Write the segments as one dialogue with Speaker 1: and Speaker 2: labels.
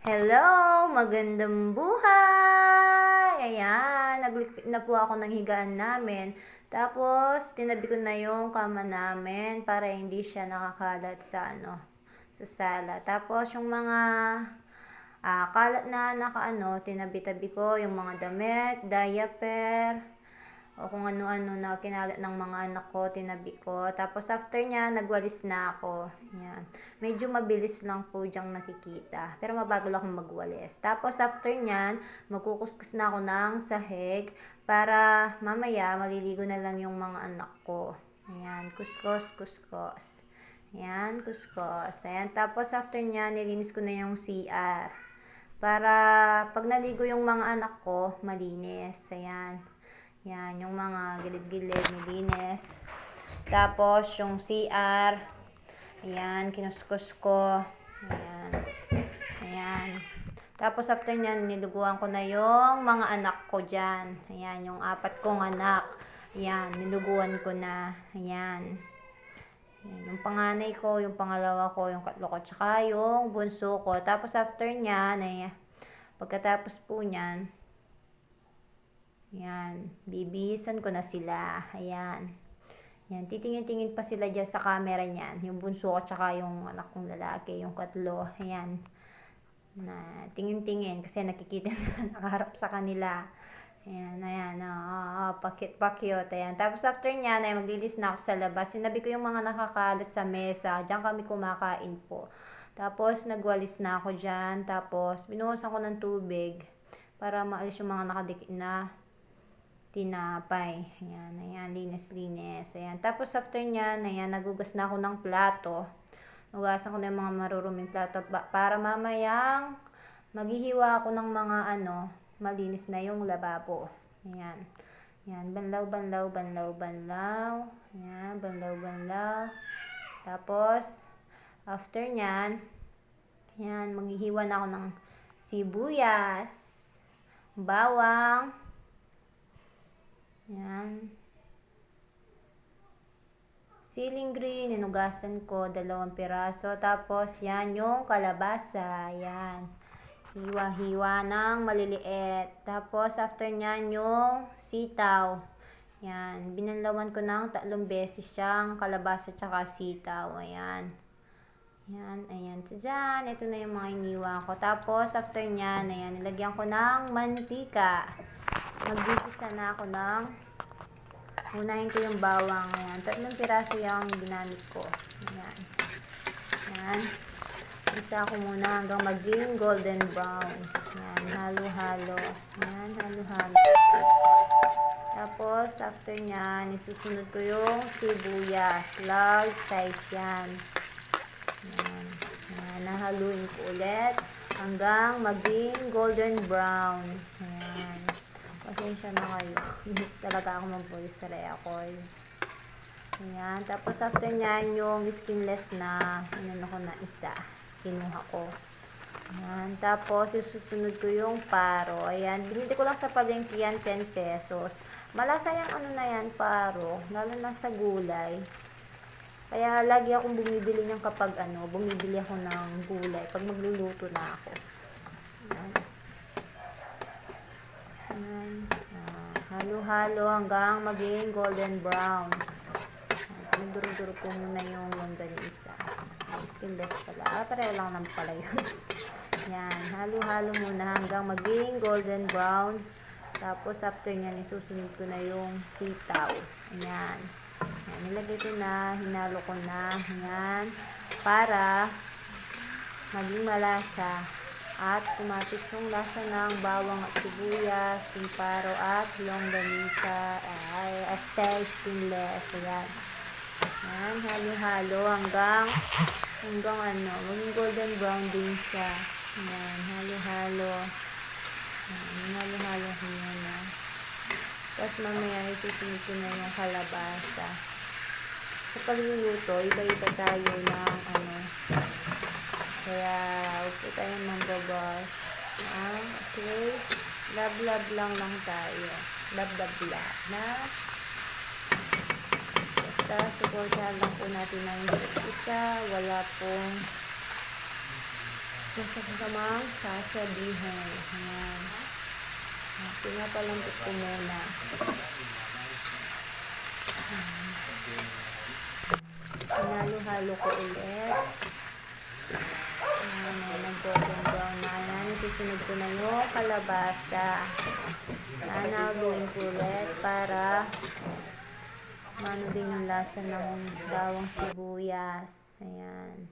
Speaker 1: Hello! Magandang buhay! Ayan, nagligpit na po ako ng higaan namin. Tapos, tinabi ko na yung kama namin para hindi siya nakakalat sa sala. Tapos, yung mga kalat na tinabi-tabi ko, yung mga damit, diaper, o kung ano-ano na kinalat ng mga anak ko, tinabi ko. Tapos after niya, nagwalis na ako. Yan. Medyo mabilis lang po diyang nakikita. Pero mabagal akong magwalis. Tapos after niyan, magkukuskus na ako ng sahig para mamaya maliligo na lang yung mga anak ko. Ayan, kuskus, kuskus. Ayan, kuskus. Ayan, tapos after niya, nilinis ko na yung CR. Para pag naligo yung mga anak ko, malinis. Ayan. Yan, yung mga gilid-gilid nilinis. Tapos, yung CR. Ayan, kinuskus ko. Ayan. Ayan. Tapos, after nyan, niluguan ko na yung mga anak ko dyan. Ayan, yung 4 kong anak. Ayan, niluguan ko na. Ayan. Ayan, yung panganay ko, yung pangalawa ko, yung katlo ko, tsaka yung bunso ko. Tapos, after nyan, ay, pagkatapos po nyan, yan, bibihisan ko na sila. Ayan. Yan, titingin-tingin pa sila dyan sa camera niyan. Yung bunso ko tsaka yung anak kong lalaki, yung katlo. Ayan. Na tingin-tingin kasi nakikita na nakaharap sa kanila. Ayan, ayan. Pakit-pakyot. Ayan. Tapos after niyan, ay maglilis na ako sa labas. Sinabi ko yung mga nakakalat sa mesa. Diyan kami kumakain po. Tapos nagwalis na ako dyan. Tapos binuhusan ko ng tubig para maalis yung mga nakadikit na tinapay. Ayan, ayan, linis-linis. Ayan. Tapos after nyan, ayan, nagugas na ako ng plato. Nugasan ko na yung mga maruruming plato para mamayang maghihiwa ako ng mga malinis na yung lababo. Ayan. Ayan, banlaw, banlaw, banlaw, banlaw. Ayan, banlaw, banlaw. Tapos, after nyan, ayan, maghihiwa na ako ng sibuyas, bawang, yan. Siling green, inugasan ko, 2 piraso. Tapos, yan yung kalabasa. Yan. Hiwa-hiwa ng maliliit. Tapos, after nyan yung sitaw. Yan. Binanlawan ko ng 3 beses siyang kalabasa tsaka sitaw. Ayan. Yan. Ayan. So, dyan. Ito na yung mga iniwa ko. Tapos, after nyan, ayan, nilagyan ko ng mantika. Magigisa na ako ng unahin ko yung bawang. Ayan. 3 piraso yung ginamit ko. Ayan. Ayan. Isa ko muna hanggang maging golden brown. Ayan. Halo-halo. Ayan. Halo-halo. Tapos, after nyan, isusunod ko yung sibuyas. Large size yan. Ayan. Ayan. Nahaluin ko ulit hanggang maging golden brown. Ayan. Pasensya na kayo. Hindi talaga ako mag-voice records. Ayan. Tapos after nyan, yung skinless na inano ko na isa. Kinuha ko. Ayan. Tapos susunod ko yung paro. Ayan. Binili ko lang sa palengke yan, 10 pesos. Malasa yung na yan, paro. Lalo na sa gulay. Kaya lagi akong bumibili niyan kapag bumibili ako ng gulay. Pag magluluto na ako. Ayan. Ayan. Halo-halo hanggang maging golden brown. Nagduro-duro ko muna yung longganisa. Skinless pala. Pareho lang naman pala yun. Yan. Halo-halo muna hanggang maging golden brown. Tapos after nyan, isusunod ko na yung sitaw. Ayan. Ayan. Nilagay ko na. Hinalo ko na. Ayan. Para maging malasa. At kumapit yung lasa ng bawang at sibuyas, paro at longganisa, ay skinless. Ayan. Ayan, halo-halo hanggang maging golden brown din siya. Ayan, halo-halo. Ayan, halo-halo ko na. Tapos mamaya isusunod ko na yung kalabasa. Sa pagluluto, iba-iba tayo ng kaya, huwag po tayong manggabas. Okay. Love-love lang tayo. Love-love na. Basta, supportahan lang po natin ng isa't isa. Wala pong Masamang sasabihin. Ayan. Pinapalambot ko muna. Hinalo-halo ko ulit. Ayan, nag-golden brown na. Ayan, isusunod ko na yung kalabasa. Hanaluin ko ulit para mano din yung lasa ng bawang sibuyas. Ayan.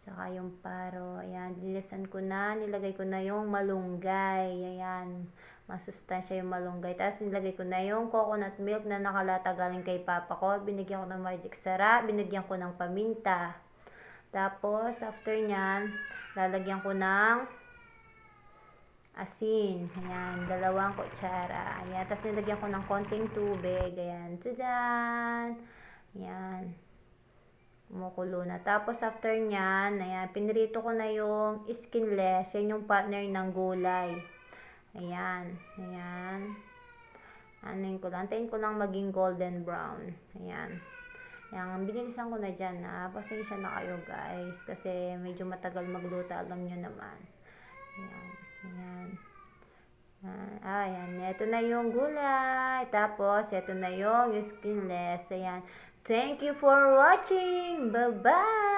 Speaker 1: Tsaka yung paro. Ayan, dilisan ko na. Nilagay ko na yung malunggay. Ayan. Masustansya yung malunggay. Tapos nilagay ko na yung coconut milk na nakalata galing kay papa ko. Binigyan ko ng magic sarap. Binigyan ko ng paminta. Tapos, after nyan, lalagyan ko ng asin. Ayan, 2 kutsara. Ayan, tapos nilagyan ko ng konting tubig. Ayan, tadaan! Ayan. Kumukulo na. Tapos after nyan, ayan, pinirito ko na yung skinless. Yan yung partner ng gulay. Ayan. Ayan. Anin ko lang. Antayin ko lang maging golden brown. Ayan. Ayan. Binilisan ko na dyan na. Pasensya na kayo guys. Kasi medyo matagal magluto. Alam nyo naman. Ayan. Ayan. Ayan. Ito na yung gulay. Tapos, ito na yung skinless. Ayan. Thank you for watching. Bye-bye!